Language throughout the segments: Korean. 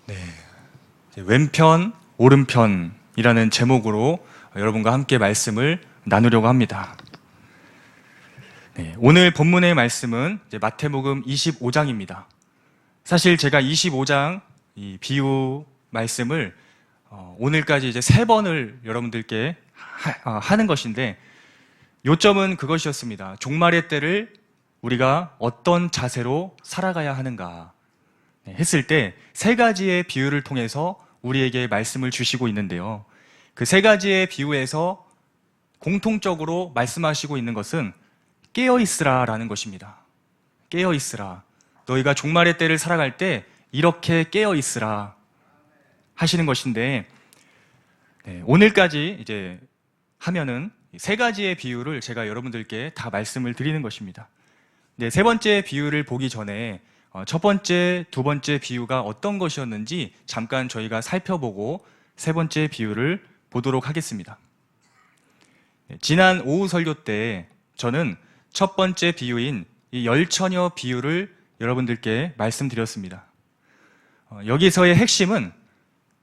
네, 왼편, 오른편이라는 제목으로 여러분과 함께 말씀을 나누려고 합니다. 네, 오늘 본문의 말씀은 마태복음 25장입니다. 사실 제가 25장 이 비유 말씀을 오늘까지 이제 3번을 여러분들께 하는 것인데, 요점은 그것이었습니다. 종말의 때를 우리가 어떤 자세로 살아가야 하는가 했을 때 3가지의 비유를 통해서 우리에게 말씀을 주시고 있는데요. 그 3가지의 비유에서 공통적으로 말씀하시고 있는 것은 깨어있으라 라는 것입니다. 깨어있으라. 너희가 종말의 때를 살아갈 때 이렇게 깨어있으라 하시는 것인데, 오늘까지 이제 하면은 3가지의 비유를 제가 여러분들께 다 말씀을 드리는 것입니다. 네, 3번째 비유를 보기 전에 첫 번째, 두 번째 비유가 어떤 것이었는지 잠깐 저희가 살펴보고 3번째 비유를 보도록 하겠습니다. 지난 오후 설교 때 저는 첫 번째 비유인 이 열처녀 비유를 여러분들께 말씀드렸습니다. 여기서의 핵심은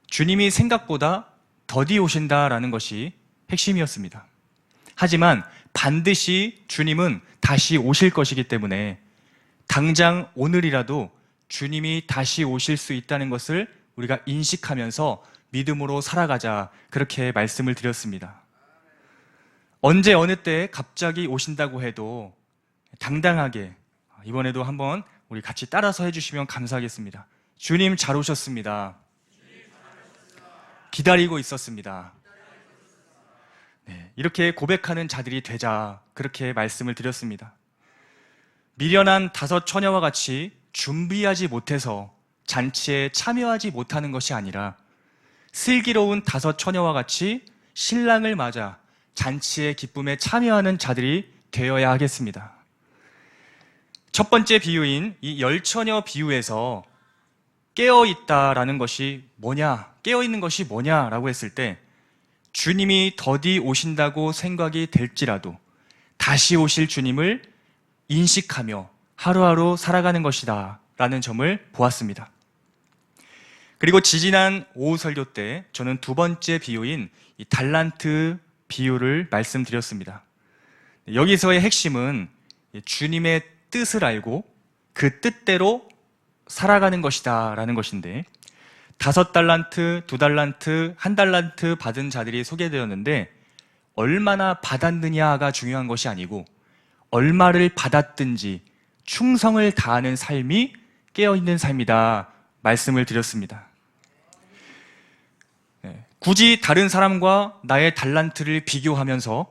주님이 생각보다 더디 오신다라는 것이 핵심이었습니다. 하지만 반드시 주님은 다시 오실 것이기 때문에 당장 오늘이라도 주님이 다시 오실 수 있다는 것을 우리가 인식하면서 믿음으로 살아가자, 그렇게 말씀을 드렸습니다. 언제 어느 때 갑자기 오신다고 해도 당당하게 이번에도 한번 우리 같이 따라서 해주시면 감사하겠습니다. 주님 잘 오셨습니다. 기다리고 있었습니다. 네, 이렇게 고백하는 자들이 되자, 그렇게 말씀을 드렸습니다. 미련한 5 처녀와 같이 준비하지 못해서 잔치에 참여하지 못하는 것이 아니라 슬기로운 5 처녀와 같이 신랑을 맞아 잔치의 기쁨에 참여하는 자들이 되어야 하겠습니다. 첫 번째 비유인 이 열처녀 비유에서 깨어있다라는 것이 뭐냐, 깨어있는 것이 뭐냐라고 했을 때, 주님이 더디 오신다고 생각이 될지라도 다시 오실 주님을 인식하며 하루하루 살아가는 것이다 라는 점을 보았습니다. 그리고 지지난 오후 설교 때 저는 두 번째 비유인 이 달란트 비유를 말씀드렸습니다. 여기서의 핵심은 주님의 뜻을 알고 그 뜻대로 살아가는 것이다 라는 것인데, 5 달란트, 2 달란트, 1 달란트 받은 자들이 소개되었는데, 얼마나 받았느냐가 중요한 것이 아니고 얼마를 받았든지 충성을 다하는 삶이 깨어있는 삶이다 말씀을 드렸습니다. 굳이 다른 사람과 나의 달란트를 비교하면서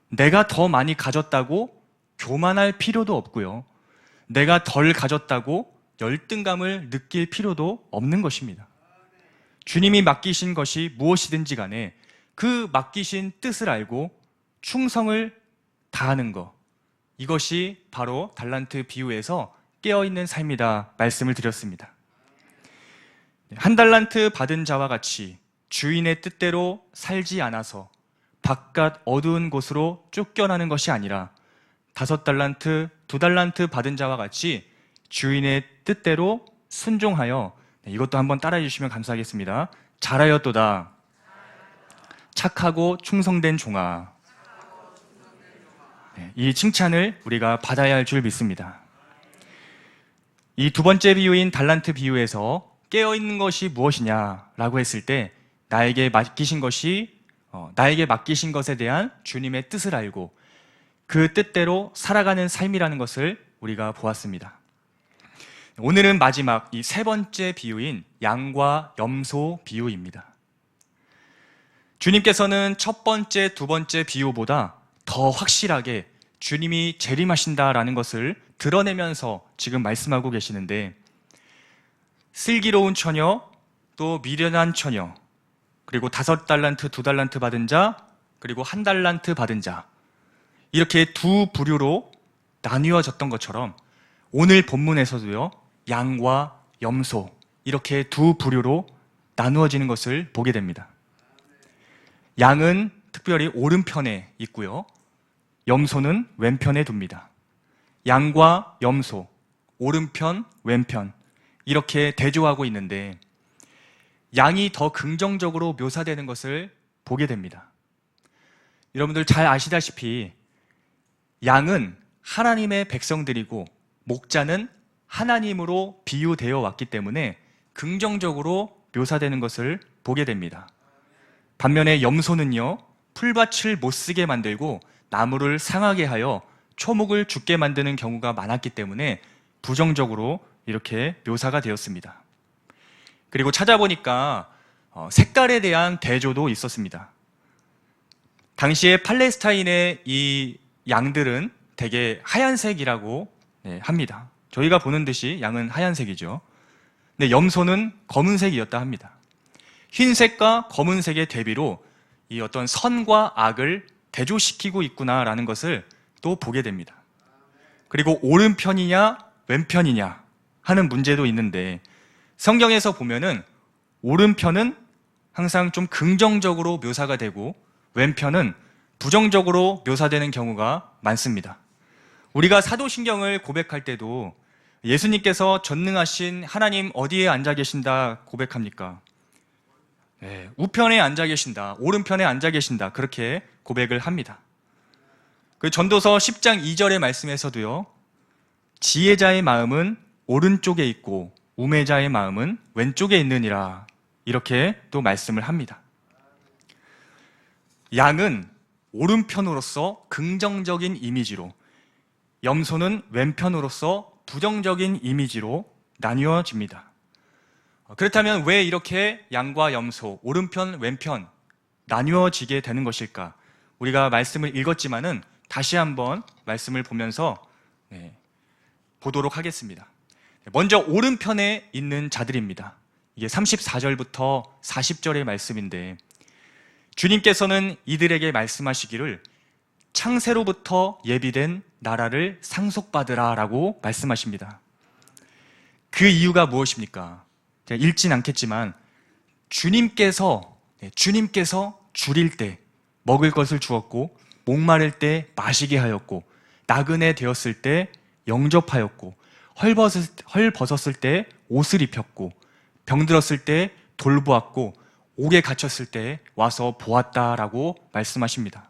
내가 더 많이 가졌다고 교만할 필요도 없고요, 내가 덜 가졌다고 열등감을 느낄 필요도 없는 것입니다. 주님이 맡기신 것이 무엇이든지 간에 그 맡기신 뜻을 알고 충성을 다하는 것, 이것이 바로 달란트 비유에서 깨어있는 삶이다 말씀을 드렸습니다. 1 달란트 받은 자와 같이 주인의 뜻대로 살지 않아서 바깥 어두운 곳으로 쫓겨나는 것이 아니라 5 달란트, 2 달란트 받은 자와 같이 주인의 뜻대로 순종하여, 이것도 한번 따라해 주시면 감사하겠습니다. 잘하였도다 착하고 충성된 종아. 이 칭찬을 우리가 받아야 할 줄 믿습니다. 이 두 번째 비유인 달란트 비유에서 깨어있는 것이 무엇이냐라고 했을 때, 나에게 맡기신 것에 대한 주님의 뜻을 알고 그 뜻대로 살아가는 삶이라는 것을 우리가 보았습니다. 오늘은 마지막 이 3번째 비유인 양과 염소 비유입니다. 주님께서는 첫 번째, 두 번째 비유보다 더 확실하게 주님이 재림하신다라는 것을 드러내면서 지금 말씀하고 계시는데, 슬기로운 처녀, 또 미련한 처녀, 그리고 5 달란트, 2 달란트 받은 자, 그리고 1 달란트 받은 자, 이렇게 두 부류로 나뉘어졌던 것처럼 오늘 본문에서도요, 양과 염소, 이렇게 두 부류로 나누어지는 것을 보게 됩니다. 양은 특별히 오른편에 있고요, 염소는 왼편에 둡니다. 양과 염소, 오른편, 왼편, 이렇게 대조하고 있는데, 양이 더 긍정적으로 묘사되는 것을 보게 됩니다. 여러분들 잘 아시다시피 양은 하나님의 백성들이고 목자는 하나님으로 비유되어 왔기 때문에 긍정적으로 묘사되는 것을 보게 됩니다. 반면에 염소는요, 풀밭을 못 쓰게 만들고 나무를 상하게 하여 초목을 죽게 만드는 경우가 많았기 때문에 부정적으로 이렇게 묘사가 되었습니다. 그리고 찾아보니까 색깔에 대한 대조도 있었습니다. 당시에 팔레스타인의 이 양들은 대개 하얀색이라고 합니다. 저희가 보는 듯이 양은 하얀색이죠. 근데 염소는 검은색이었다 합니다. 흰색과 검은색의 대비로 이 어떤 선과 악을 대조시키고 있구나라는 것을 또 보게 됩니다. 그리고 오른편이냐 왼편이냐 하는 문제도 있는데 성경에서 보면은 오른편은 항상 좀 긍정적으로 묘사가 되고 왼편은 부정적으로 묘사되는 경우가 많습니다. 우리가 사도신경을 고백할 때도 예수님께서 전능하신 하나님 어디에 앉아 계신다 고백합니까? 네, 우편에 앉아 계신다, 오른편에 앉아 계신다 그렇게 고백을 합니다. 그 전도서 10장 2절의 말씀에서도요, 지혜자의 마음은 오른쪽에 있고 우매자의 마음은 왼쪽에 있느니라 이렇게 또 말씀을 합니다. 양은 오른편으로서 긍정적인 이미지로, 염소는 왼편으로서 부정적인 이미지로 나뉘어집니다. 그렇다면 왜 이렇게 양과 염소, 오른편, 왼편 나뉘어지게 되는 것일까? 우리가 말씀을 읽었지만은 다시 한번 말씀을 보면서 보도록 하겠습니다. 먼저 오른편에 있는 자들입니다. 이게 34절부터 40절의 말씀인데 주님께서는 이들에게 말씀하시기를 창세로부터 예비된 나라를 상속받으라 라고 말씀하십니다. 그 이유가 무엇입니까? 제가 읽진 않겠지만 주님께서 줄일 때 먹을 것을 주었고 목마를 때 마시게 하였고 나그네 되었을 때 영접하였고 헐벗었을 때 옷을 입혔고 병들었을 때 돌보았고 옥에 갇혔을 때 와서 보았다라고 말씀하십니다.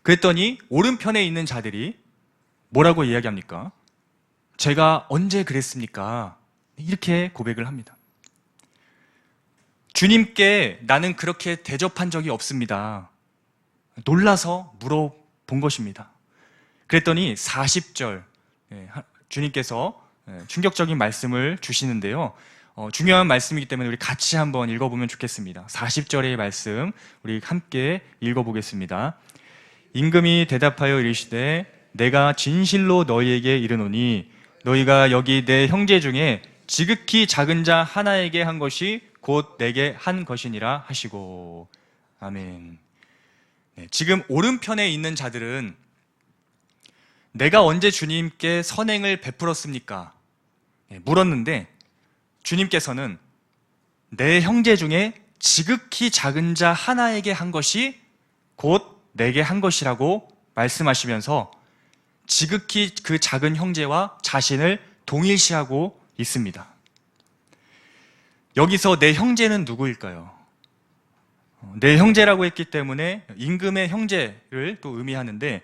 그랬더니 오른편에 있는 자들이 뭐라고 이야기합니까? 제가 언제 그랬습니까? 이렇게 고백을 합니다. 주님께 나는 그렇게 대접한 적이 없습니다. 놀라서 물어본 것입니다. 그랬더니 40절 주님께서 충격적인 말씀을 주시는데요. 중요한 말씀이기 때문에 우리 같이 한번 읽어보면 좋겠습니다. 40절의 말씀 우리 함께 읽어보겠습니다. 임금이 대답하여 이르시되 내가 진실로 너희에게 이르노니 너희가 여기 내 형제 중에 지극히 작은 자 하나에게 한 것이 곧 내게 한 것이니라 하시고. 아멘. 지금 오른편에 있는 자들은 내가 언제 주님께 선행을 베풀었습니까? 물었는데 주님께서는 내 형제 중에 지극히 작은 자 하나에게 한 것이 곧 내게 한 것이라고 말씀하시면서 지극히 그 작은 형제와 자신을 동일시하고 있습니다. 여기서 내 형제는 누구일까요? 내 형제라고 했기 때문에 임금의 형제를 또 의미하는데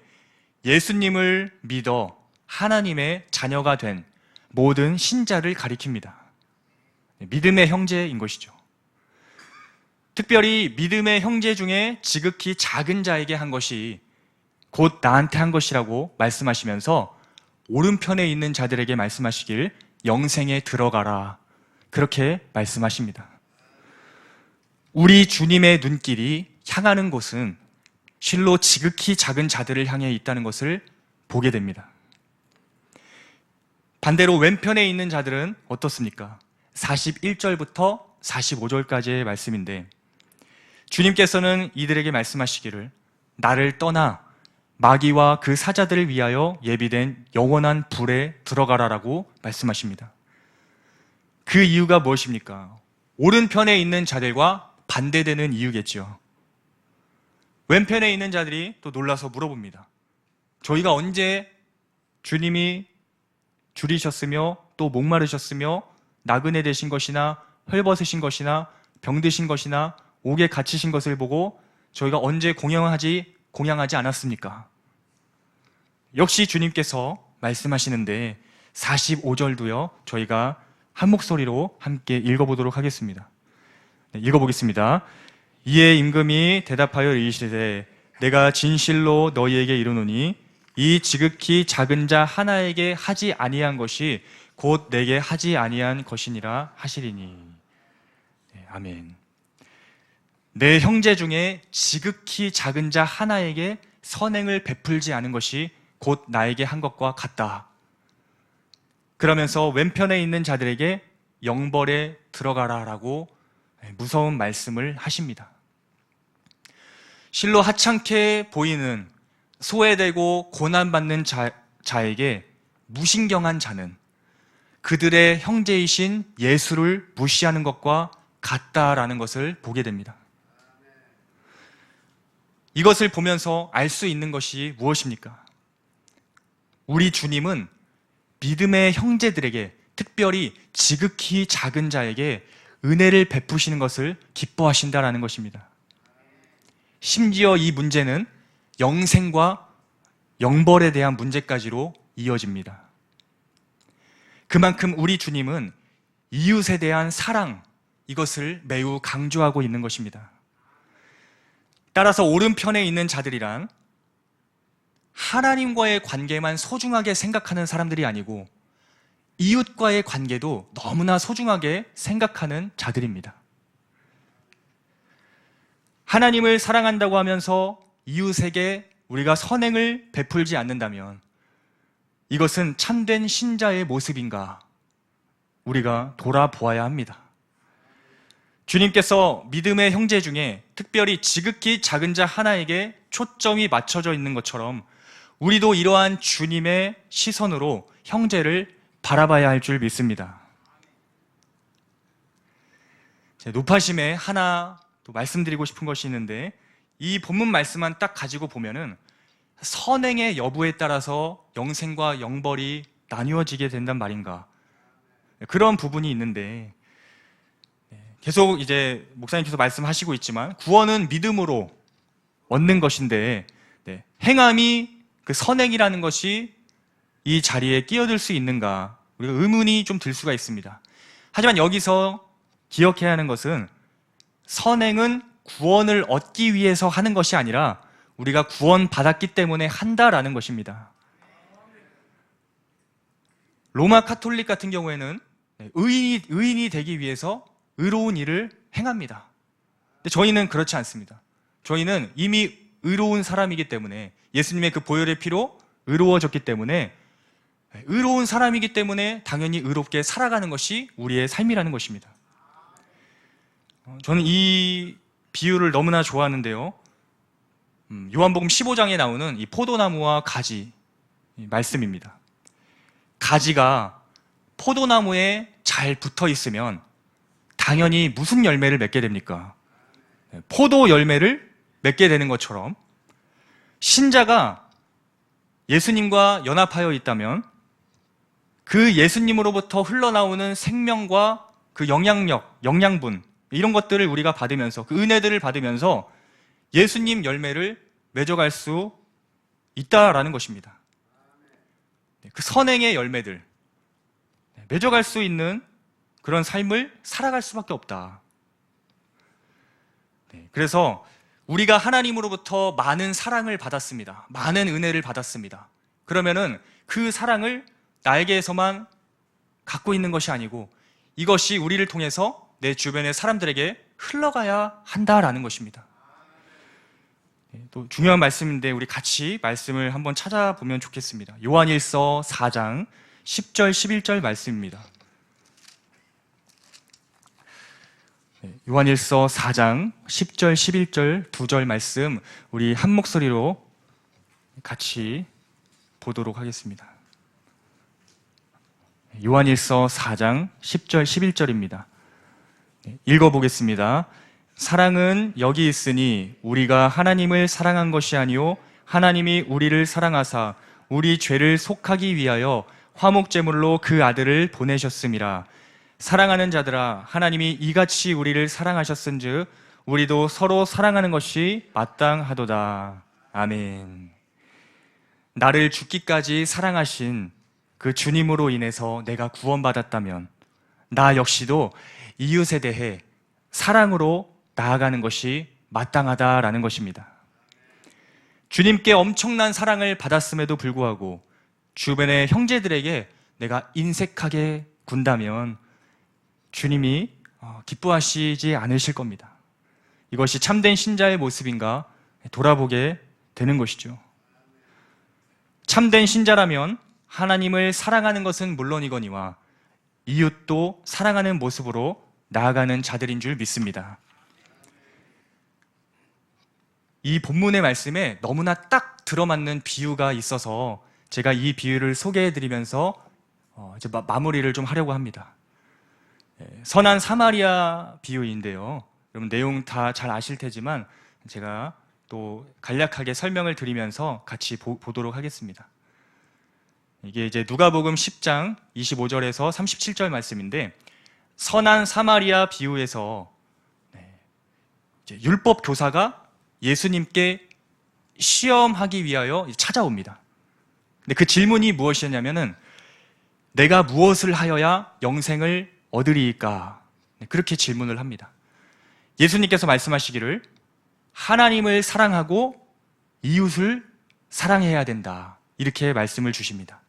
예수님을 믿어 하나님의 자녀가 된 모든 신자를 가리킵니다. 믿음의 형제인 것이죠. 특별히 믿음의 형제 중에 지극히 작은 자에게 한 것이 곧 나한테 한 것이라고 말씀하시면서 오른편에 있는 자들에게 말씀하시길 영생에 들어가라 그렇게 말씀하십니다. 우리 주님의 눈길이 향하는 곳은 실로 지극히 작은 자들을 향해 있다는 것을 보게 됩니다. 반대로 왼편에 있는 자들은 어떻습니까? 41절부터 45절까지의 말씀인데 주님께서는 이들에게 말씀하시기를 나를 떠나 마귀와 그 사자들을 위하여 예비된 영원한 불에 들어가라라고 말씀하십니다. 그 이유가 무엇입니까? 오른편에 있는 자들과 반대되는 이유겠죠. 왼편에 있는 자들이 또 놀라서 물어봅니다. 저희가 언제 주님이 줄이셨으며 또 목마르셨으며 나그네 되신 것이나 헐벗으신 것이나 병드신 것이나 옥에 갇히신 것을 보고 저희가 언제 공양하지 않았습니까? 역시 주님께서 말씀하시는데 45절도요, 저희가 한 목소리로 함께 읽어보도록 하겠습니다. 네, 읽어보겠습니다. 이에 임금이 대답하여 이르시되 내가 진실로 너희에게 이르노니 이 지극히 작은 자 하나에게 하지 아니한 것이 곧 내게 하지 아니한 것이니라 하시리니. 네, 아멘. 내 형제 중에 지극히 작은 자 하나에게 선행을 베풀지 않은 것이 곧 나에게 한 것과 같다. 그러면서 왼편에 있는 자들에게 영벌에 들어가라라고 무서운 말씀을 하십니다. 실로 하찮게 보이는 소외되고 고난받는 자에게 무신경한 자는 그들의 형제이신 예수를 무시하는 것과 같다라는 것을 보게 됩니다. 이것을 보면서 알 수 있는 것이 무엇입니까? 우리 주님은 믿음의 형제들에게, 특별히 지극히 작은 자에게 은혜를 베푸시는 것을 기뻐하신다라는 것입니다. 심지어 이 문제는 영생과 영벌에 대한 문제까지로 이어집니다. 그만큼 우리 주님은 이웃에 대한 사랑, 이것을 매우 강조하고 있는 것입니다. 따라서 오른편에 있는 자들이란 하나님과의 관계만 소중하게 생각하는 사람들이 아니고 이웃과의 관계도 너무나 소중하게 생각하는 자들입니다. 하나님을 사랑한다고 하면서 이웃에게 우리가 선행을 베풀지 않는다면 이것은 참된 신자의 모습인가 우리가 돌아보아야 합니다. 주님께서 믿음의 형제 중에 특별히 지극히 작은 자 하나에게 초점이 맞춰져 있는 것처럼 우리도 이러한 주님의 시선으로 형제를 바라봐야 할 줄 믿습니다. 노파심에 하나 또 말씀드리고 싶은 것이 있는데, 이 본문 말씀만 딱 가지고 보면은 선행의 여부에 따라서 영생과 영벌이 나뉘어지게 된단 말인가, 그런 부분이 있는데, 계속 이제 목사님께서 말씀하시고 있지만 구원은 믿음으로 얻는 것인데 행함이 그 선행이라는 것이 이 자리에 끼어들 수 있는가, 우리가 의문이 좀 들 수가 있습니다. 하지만 여기서 기억해야 하는 것은 선행은 구원을 얻기 위해서 하는 것이 아니라 우리가 구원받았기 때문에 한다라는 것입니다. 로마 카톨릭 같은 경우에는 의인이 되기 위해서 의로운 일을 행합니다. 근데 저희는 그렇지 않습니다. 저희는 이미 의로운 사람이기 때문에, 예수님의 그 보혈의 피로 의로워졌기 때문에, 의로운 사람이기 때문에 당연히 의롭게 살아가는 것이 우리의 삶이라는 것입니다. 저는 이 비유를 너무나 좋아하는데요. 요한복음 15장에 나오는 이 포도나무와 가지 말씀입니다. 가지가 포도나무에 잘 붙어 있으면 당연히 무슨 열매를 맺게 됩니까? 포도 열매를 맺게 되는 것처럼 신자가 예수님과 연합하여 있다면 그 예수님으로부터 흘러나오는 생명과 그 영향력, 영양분, 이런 것들을 우리가 받으면서, 그 은혜들을 받으면서 예수님 열매를 맺어갈 수 있다라는 것입니다. 그 선행의 열매들, 맺어갈 수 있는 그런 삶을 살아갈 수밖에 없다. 그래서 우리가 하나님으로부터 많은 사랑을 받았습니다. 많은 은혜를 받았습니다. 그러면은 그 사랑을 나에게서만 갖고 있는 것이 아니고 이것이 우리를 통해서 내 주변의 사람들에게 흘러가야 한다라는 것입니다. 또 중요한 말씀인데 우리 같이 말씀을 한번 찾아보면 좋겠습니다. 요한일서 4장 10절 11절 말씀입니다. 요한일서 4장 10절 11절 두 절 말씀 우리 한 목소리로 같이 보도록 하겠습니다. 요한일서 4장 10절 11절입니다. 읽어보겠습니다. 사랑은 여기 있으니 우리가 하나님을 사랑한 것이 아니요 하나님이 우리를 사랑하사 우리 죄를 속하기 위하여 화목제물로 그 아들을 보내셨음이라. 사랑하는 자들아, 하나님이 이같이 우리를 사랑하셨은즉 우리도 서로 사랑하는 것이 마땅하도다. 아멘. 나를 죽기까지 사랑하신 그 주님으로 인해서 내가 구원받았다면 나 역시도 이웃에 대해 사랑으로 나아가는 것이 마땅하다라는 것입니다. 주님께 엄청난 사랑을 받았음에도 불구하고 주변의 형제들에게 내가 인색하게 군다면 주님이 기뻐하시지 않으실 겁니다. 이것이 참된 신자의 모습인가 돌아보게 되는 것이죠. 참된 신자라면 하나님을 사랑하는 것은 물론이거니와 이웃도 사랑하는 모습으로 나아가는 자들인 줄 믿습니다. 이 본문의 말씀에 너무나 딱 들어맞는 비유가 있어서 제가 이 비유를 소개해드리면서 이제 마무리를 좀 하려고 합니다. 선한 사마리아 비유인데요. 여러분 내용 다 잘 아실 테지만 제가 또 간략하게 설명을 드리면서 같이 보도록 하겠습니다. 이게 이제 누가복음 10장 25절에서 37절 말씀인데, 선한 사마리아 비유에서 이제 율법 교사가 예수님께 시험하기 위하여 찾아옵니다. 근데 그 질문이 무엇이었냐면은 내가 무엇을 하여야 영생을 얻으리이까? 그렇게 질문을 합니다. 예수님께서 말씀하시기를 하나님을 사랑하고 이웃을 사랑해야 된다. 이렇게 말씀을 주십니다.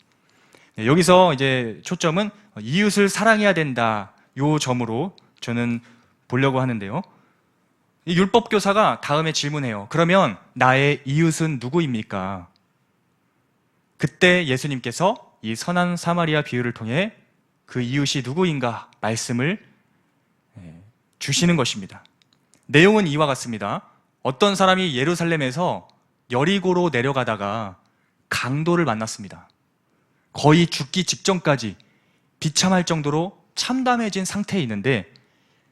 여기서 이제 초점은 이웃을 사랑해야 된다. 요 점으로 저는 보려고 하는데요. 이 율법교사가 다음에 질문해요. 그러면 나의 이웃은 누구입니까? 그때 예수님께서 이 선한 사마리아 비유를 통해 그 이웃이 누구인가 말씀을 주시는 것입니다. 내용은 이와 같습니다. 어떤 사람이 예루살렘에서 여리고로 내려가다가 강도를 만났습니다. 거의 죽기 직전까지 비참할 정도로 참담해진 상태에 있는데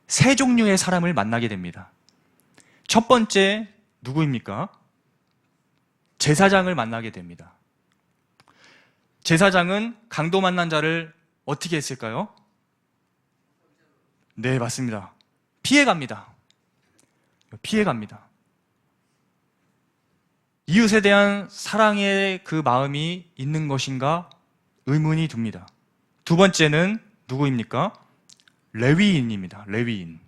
세 종류의 사람을 만나게 됩니다. 첫 번째 누구입니까? 제사장을 만나게 됩니다. 제사장은 강도 만난 자를 어떻게 했을까요? 네, 맞습니다. 피해갑니다. 이웃에 대한 사랑의 그 마음이 있는 것인가 의문이 듭니다. 두 번째는 누구입니까? 레위인입니다. 레위인.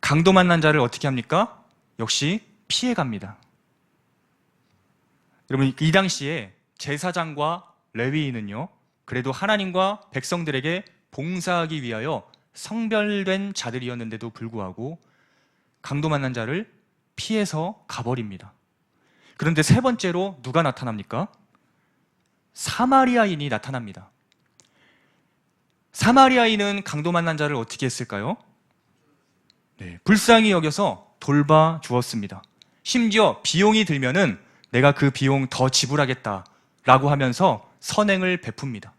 강도 만난 자를 어떻게 합니까? 역시 피해갑니다. 여러분, 이 당시에 제사장과 레위인은요, 그래도 하나님과 백성들에게 봉사하기 위하여 성별된 자들이었는데도 불구하고 강도 만난 자를 피해서 가버립니다. 그런데 세 번째로 누가 나타납니까? 사마리아인이 나타납니다. 사마리아인은 강도 만난 자를 어떻게 했을까요? 네, 불쌍히 여겨서 돌봐 주었습니다. 심지어 비용이 들면은 내가 그 비용 더 지불하겠다라고 하면서 선행을 베풉니다.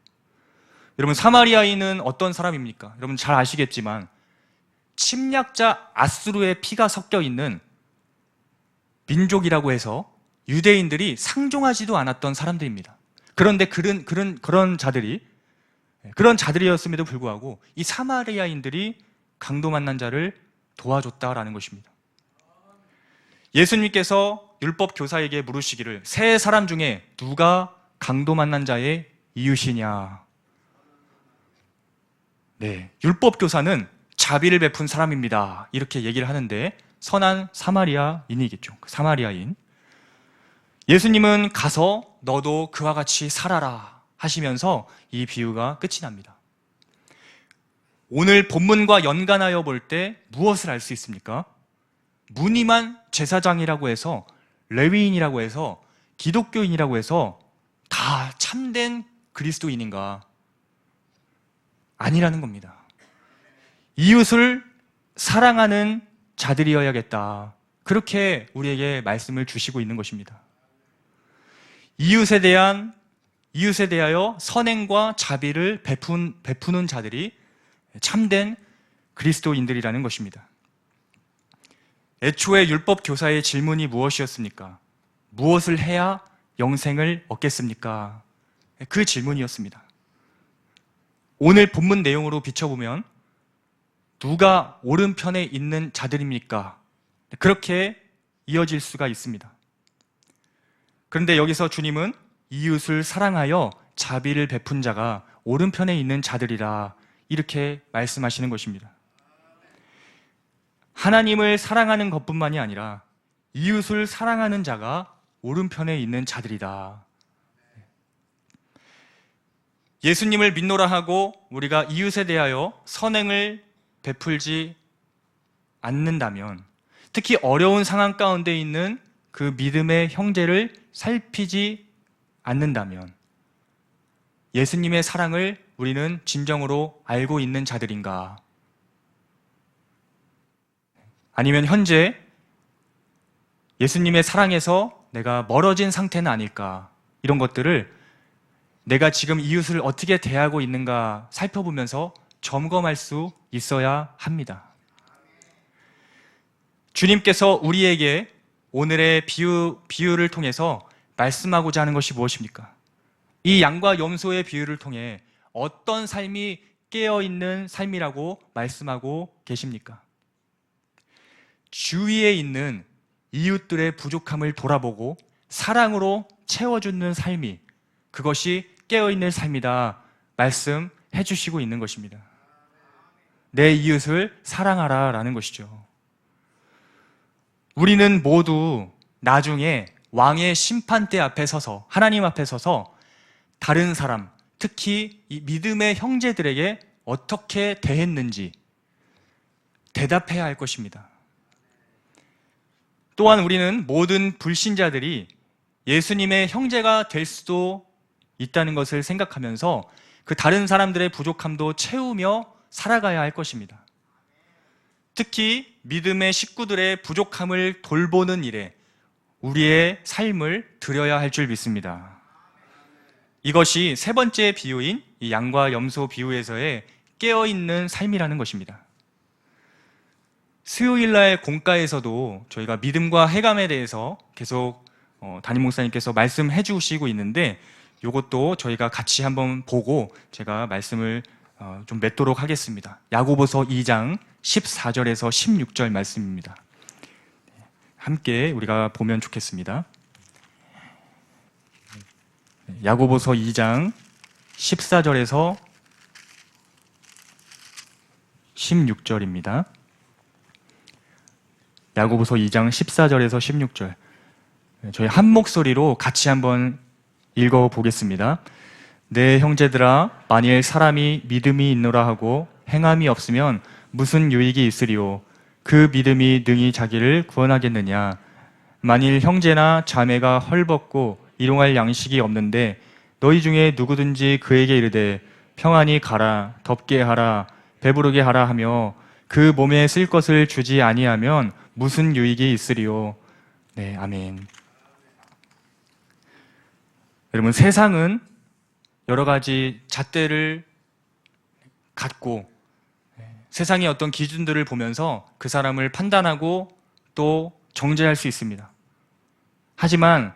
여러분, 사마리아인은 어떤 사람입니까? 여러분 잘 아시겠지만 침략자 아수르의 피가 섞여 있는 민족이라고 해서 유대인들이 상종하지도 않았던 사람들입니다. 그런데 그런 자들이었음에도 불구하고 이 사마리아인들이 강도 만난 자를 도와줬다라는 것입니다. 예수님께서 율법 교사에게 물으시기를 세 사람 중에 누가 강도 만난 자의 이웃이냐? 네, 율법 교사는 자비를 베푼 사람입니다. 이렇게 얘기를 하는데 선한 사마리아인이겠죠. 사마리아인. 예수님은 가서 너도 그와 같이 살아라 하시면서 이 비유가 끝이 납니다. 오늘 본문과 연관하여 볼 때 무엇을 알 수 있습니까? 무늬만 제사장이라고 해서, 레위인이라고 해서, 기독교인이라고 해서 다 참된 그리스도인인가? 아니라는 겁니다. 이웃을 사랑하는 자들이어야겠다. 그렇게 우리에게 말씀을 주시고 있는 것입니다. 이웃에 대하여 선행과 자비를 베푸는 자들이 참된 그리스도인들이라는 것입니다. 애초에 율법 교사의 질문이 무엇이었습니까? 무엇을 해야 영생을 얻겠습니까? 그 질문이었습니다. 오늘 본문 내용으로 비춰보면 누가 오른편에 있는 자들입니까? 그렇게 이어질 수가 있습니다. 그런데 여기서 주님은 이웃을 사랑하여 자비를 베푼 자가 오른편에 있는 자들이라 이렇게 말씀하시는 것입니다. 하나님을 사랑하는 것뿐만이 아니라 이웃을 사랑하는 자가 오른편에 있는 자들이다. 예수님을 믿노라 하고 우리가 이웃에 대하여 선행을 베풀지 않는다면, 특히 어려운 상황 가운데 있는 그 믿음의 형제를 살피지 않는다면 예수님의 사랑을 우리는 진정으로 알고 있는 자들인가? 아니면 현재 예수님의 사랑에서 내가 멀어진 상태는 아닐까? 이런 것들을 내가 지금 이웃을 어떻게 대하고 있는가 살펴보면서 점검할 수 있어야 합니다. 주님께서 우리에게 오늘의 비유를 통해서 말씀하고자 하는 것이 무엇입니까? 이 양과 염소의 비유를 통해 어떤 삶이 깨어있는 삶이라고 말씀하고 계십니까? 주위에 있는 이웃들의 부족함을 돌아보고 사랑으로 채워주는 삶이, 그것이 깨어있는 삶이다 말씀해 주시고 있는 것입니다. 내 이웃을 사랑하라 라는 것이죠. 우리는 모두 나중에 왕의 심판대 앞에 서서, 하나님 앞에 서서 다른 사람, 특히 이 믿음의 형제들에게 어떻게 대했는지 대답해야 할 것입니다. 또한 우리는 모든 불신자들이 예수님의 형제가 될 수도 있다는 것을 생각하면서 그 다른 사람들의 부족함도 채우며 살아가야 할 것입니다. 특히 믿음의 식구들의 부족함을 돌보는 일에 우리의 삶을 드려야 할 줄 믿습니다. 이것이 세 번째 비유인 이 양과 염소 비유에서의 깨어있는 삶이라는 것입니다. 수요일날 공과에서도 저희가 믿음과 해감에 대해서 계속 담임 목사님께서 말씀해 주시고 있는데, 이것도 저희가 같이 한번 보고 제가 말씀을 좀 맺도록 하겠습니다. 야고보서 2장 14절에서 16절 말씀입니다. 함께 우리가 보면 좋겠습니다. 야고보서 2장 14절에서 16절입니다. 야고보서 2장 14절에서 16절. 저희 한 목소리로 같이 한번 읽어보겠습니다. 내 형제들아, 만일 사람이 믿음이 있노라 하고 행함이 없으면 무슨 유익이 있으리요? 그 믿음이 능히 자기를 구원하겠느냐? 만일 형제나 자매가 헐벗고 일용할 양식이 없는데 너희 중에 누구든지 그에게 이르되 평안히 가라, 덥게 하라, 배부르게 하라 하며 그 몸에 쓸 것을 주지 아니하면 무슨 유익이 있으리요? 네, 아멘. 여러분, 세상은 여러 가지 잣대를 갖고 세상의 어떤 기준들을 보면서 그 사람을 판단하고 또 정죄할 수 있습니다. 하지만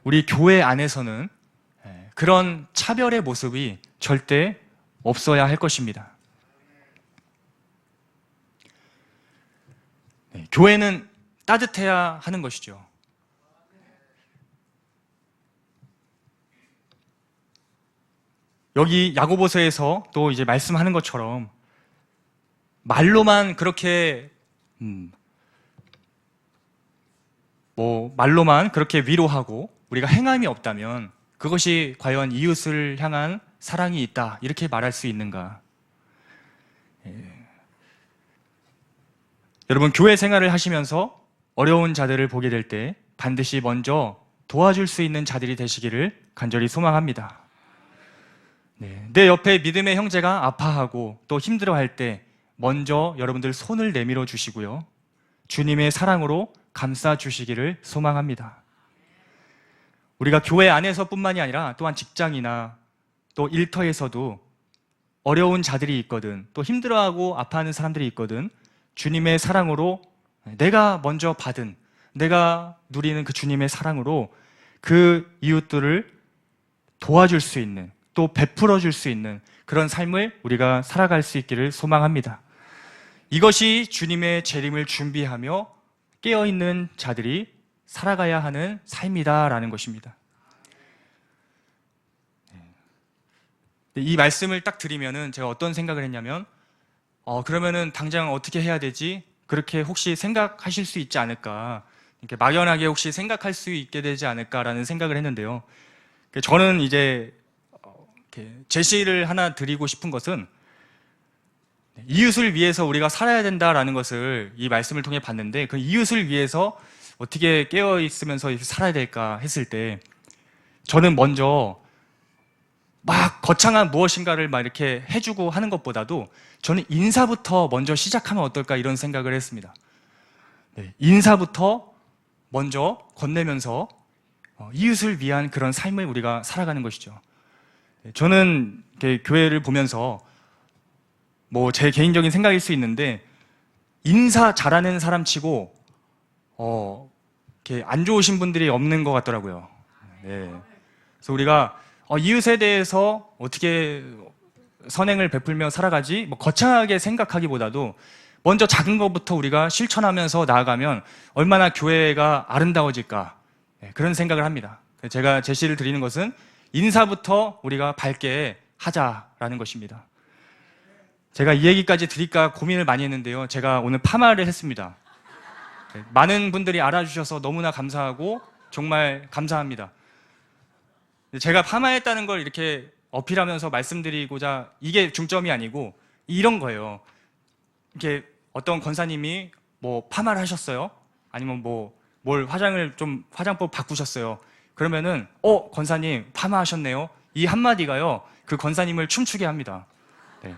우리 교회 안에서는 그런 차별의 모습이 절대 없어야 할 것입니다. 교회는 따뜻해야 하는 것이죠. 여기 야고보서에서 또 이제 말씀하는 것처럼 말로만 그렇게 말로만 그렇게 위로하고 우리가 행함이 없다면 그것이 과연 이웃을 향한 사랑이 있다 이렇게 말할 수 있는가? 여러분, 교회 생활을 하시면서 어려운 자들을 보게 될 때 반드시 먼저 도와줄 수 있는 자들이 되시기를 간절히 소망합니다. 내 옆에 믿음의 형제가 아파하고 또 힘들어할 때 먼저 여러분들 손을 내밀어 주시고요, 주님의 사랑으로 감싸 주시기를 소망합니다. 우리가 교회 안에서뿐만이 아니라 또한 직장이나 또 일터에서도 어려운 자들이 있거든, 또 힘들어하고 아파하는 사람들이 있거든, 주님의 사랑으로 내가 먼저 받은, 내가 누리는 그 주님의 사랑으로 그 이웃들을 도와줄 수 있는, 또 베풀어 줄 수 있는 그런 삶을 우리가 살아갈 수 있기를 소망합니다. 이것이 주님의 재림을 준비하며 깨어있는 자들이 살아가야 하는 삶이다라는 것입니다. 이 말씀을 딱 드리면은 제가 어떤 생각을 했냐면 그러면은 당장 어떻게 해야 되지? 그렇게 혹시 생각하실 수 있지 않을까? 이렇게 막연하게 혹시 생각할 수 있게 되지 않을까라는 생각을 했는데요. 저는 이제 제시를 하나 드리고 싶은 것은 이웃을 위해서 우리가 살아야 된다라는 것을 이 말씀을 통해 봤는데, 그 이웃을 위해서 어떻게 깨어 있으면서 살아야 될까 했을 때 저는 먼저 막 거창한 무엇인가를 막 이렇게 해주고 하는 것보다도 저는 인사부터 먼저 시작하면 어떨까 이런 생각을 했습니다. 인사부터 먼저 건네면서 이웃을 위한 그런 삶을 우리가 살아가는 것이죠. 저는 교회를 보면서 뭐 제 개인적인 생각일 수 있는데 인사 잘하는 사람 치고 이렇게 안 좋으신 분들이 없는 것 같더라고요. 네. 그래서 우리가 이웃에 대해서 어떻게 선행을 베풀며 살아가지 뭐 거창하게 생각하기보다도 먼저 작은 것부터 우리가 실천하면서 나아가면 얼마나 교회가 아름다워질까, 그런 생각을 합니다. 제가 제시를 드리는 것은 인사부터 우리가 밝게 하자라는 것입니다. 제가 이 얘기까지 드릴까 고민을 많이 했는데요. 제가 오늘 파마를 했습니다. 많은 분들이 알아주셔서 너무나 감사하고 정말 감사합니다. 제가 파마했다는 걸 이렇게 어필하면서 말씀드리고자, 이게 중점이 아니고 이런 거예요. 이렇게 어떤 권사님이 뭐 파마를 하셨어요? 아니면 뭘 화장법 바꾸셨어요? 그러면은 권사님 파마하셨네요. 이 한마디가요 그 권사님을 춤추게 합니다. 네.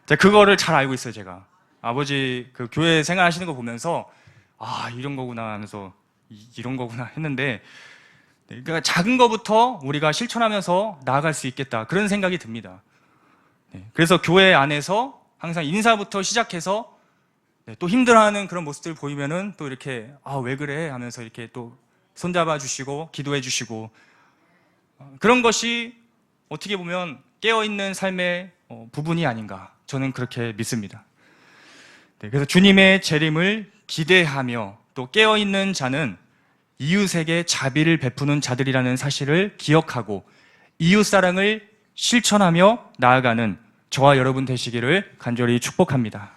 제가 그거를 잘 알고 있어요. 제가 아버지 그 교회 생활하시는 거 보면서 이런 거구나 하면서 이런 거구나 했는데, 그러니까 작은 거부터 우리가 실천하면서 나아갈 수 있겠다, 그런 생각이 듭니다. 그래서 교회 안에서 항상 인사부터 시작해서 또 힘들어하는 그런 모습들 보이면은 또 이렇게 왜 그래 하면서 이렇게 또 손잡아 주시고 기도해 주시고, 그런 것이 어떻게 보면 깨어있는 삶의 부분이 아닌가, 저는 그렇게 믿습니다. 그래서 주님의 재림을 기대하며 또 깨어있는 자는 이웃에게 자비를 베푸는 자들이라는 사실을 기억하고 이웃사랑을 실천하며 나아가는 저와 여러분 되시기를 간절히 축복합니다.